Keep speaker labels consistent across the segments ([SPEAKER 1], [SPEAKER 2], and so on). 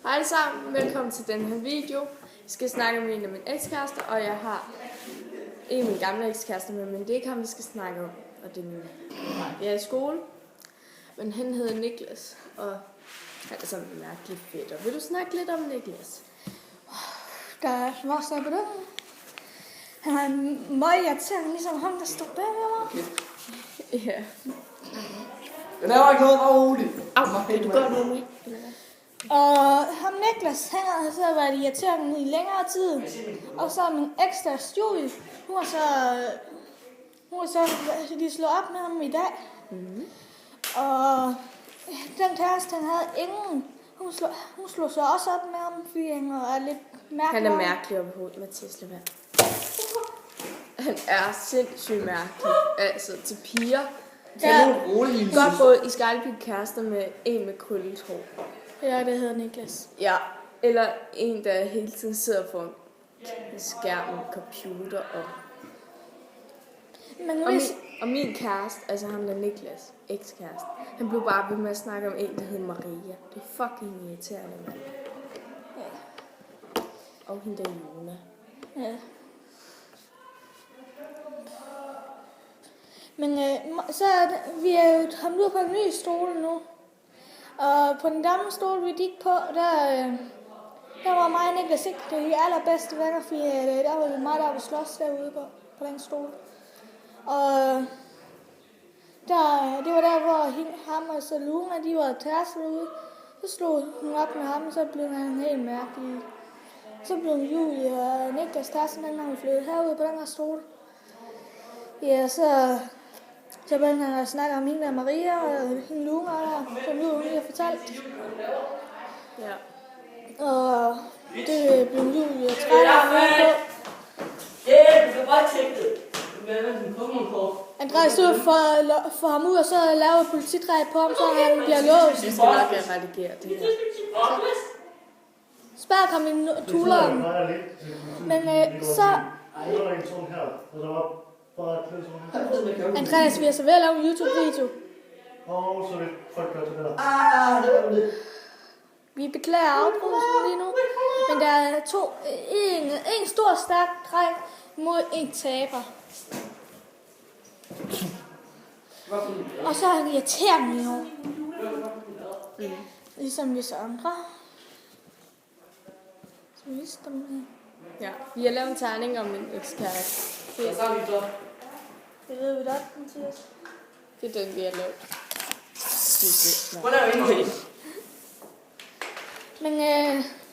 [SPEAKER 1] Hej alle sammen, velkommen til den her video. Jeg skal snakke om en af mine ekskærester, og jeg har en af mine gamle ekskærester med, men det er ikke ham, vi skal snakke om. Og det er min jeg er i skole, men han hedder Niklas, og han er sådan mærkeligt fedt. Og vil du snakke lidt om Niklas?
[SPEAKER 2] Der er småsteg på det. Han er meget irriterende, ligesom ham, der står bag mig.
[SPEAKER 1] Ja.
[SPEAKER 3] Men der var ikke noget roligt.
[SPEAKER 1] Kan du gøre noget med?
[SPEAKER 2] Og ham Niklas, han har så været irriterende i længere tid. Og så min ekskæreste Julie, hun har så lige slået op med ham i dag.
[SPEAKER 1] Mm-hmm.
[SPEAKER 2] Og den kæreste, han havde ingen. Hun slog så også op med ham, fordi han er lidt mærkelig.
[SPEAKER 1] Han er mærkelig op i hovedet, Mathias Levand. Han er sindssygt mærkelig. Altså til piger.
[SPEAKER 2] Ja.
[SPEAKER 1] Godt gået, I skal aldrig blive kærester med en med krøllet hår.
[SPEAKER 2] Ja, det hedder Niklas.
[SPEAKER 1] Ja, eller en, der hele tiden sidder foran skærmen, computer
[SPEAKER 2] Men
[SPEAKER 1] og min kæreste, altså ham der Niklas, ekskæreste, han blev bare ved med at snakke om en, der hed Maria. Det er fucking irriterende, mand.
[SPEAKER 2] Ja.
[SPEAKER 1] Og hende der Jona.
[SPEAKER 2] Ja. Men så er vi er jo kommet ud på en ny stol nu. Og på den gamle stol, vi gik på, der var mig og Niklas ikke de allerbedste venner, fordi der var meget, der var slås derude på den stol. Og det var der, hvor ham og Saluma, de var kærester derude. Så slog hun op med ham, og så blev han helt mærkelig. Så blev Julie og Niklas kærester, når vi flyttede herude på den her stol. Ja, så begyndte han at snakke om hende og Maria og hende Luna, som nu hun lige har fortalt.
[SPEAKER 1] Ja.
[SPEAKER 2] Og det blev Julie træt af på.
[SPEAKER 3] Ja, du kan bare tjekke det. Hvad er det, Pokémon-kort?
[SPEAKER 2] Andreas stod for ham ud, og så lavede politidræb på ham, så han bliver låst.
[SPEAKER 1] Jeg skal nok redigere det her.
[SPEAKER 2] Spørg ham i tuleren. Men så... Andreas, vi er så ved at lave en YouTube-video. Vi beklager afbrydelsen lige nu. Men der er en stor, stærk dreng mod en taber. Og så er han irriterende jo. Ligesom vi så andre. Så vi vidste dem her.
[SPEAKER 1] Ja, vi har lavet en tegning om en ekskæreste.
[SPEAKER 2] Det ved vi godt, Mathias.
[SPEAKER 1] Det er den, vi har lavet.
[SPEAKER 3] Hvordan er det ikke?
[SPEAKER 2] Men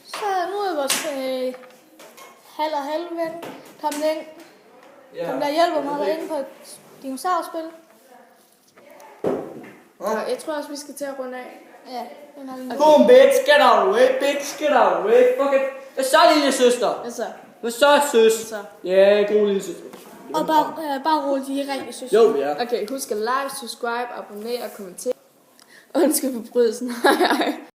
[SPEAKER 2] så nu er vores halv og halv ven kommet ind. Som der hjælper mig derinde på et dinosaurspil.
[SPEAKER 1] Og jeg tror også, vi skal til at runde af.
[SPEAKER 2] Ja, den har vi.
[SPEAKER 3] Boom, bitch, get out of the way, bitch, get out of the way, fuck it. Hvad så, lille søster?
[SPEAKER 1] Altså,
[SPEAKER 3] Hvad så, søs?
[SPEAKER 1] så.
[SPEAKER 3] Ja, god lille søster.
[SPEAKER 2] Og bare roligt, de er rigtig søs.
[SPEAKER 3] Jo, ja.
[SPEAKER 1] Okay, husk at like, subscribe, abonnere og kommentere. Undskyld forbrydelsen. Hej hej.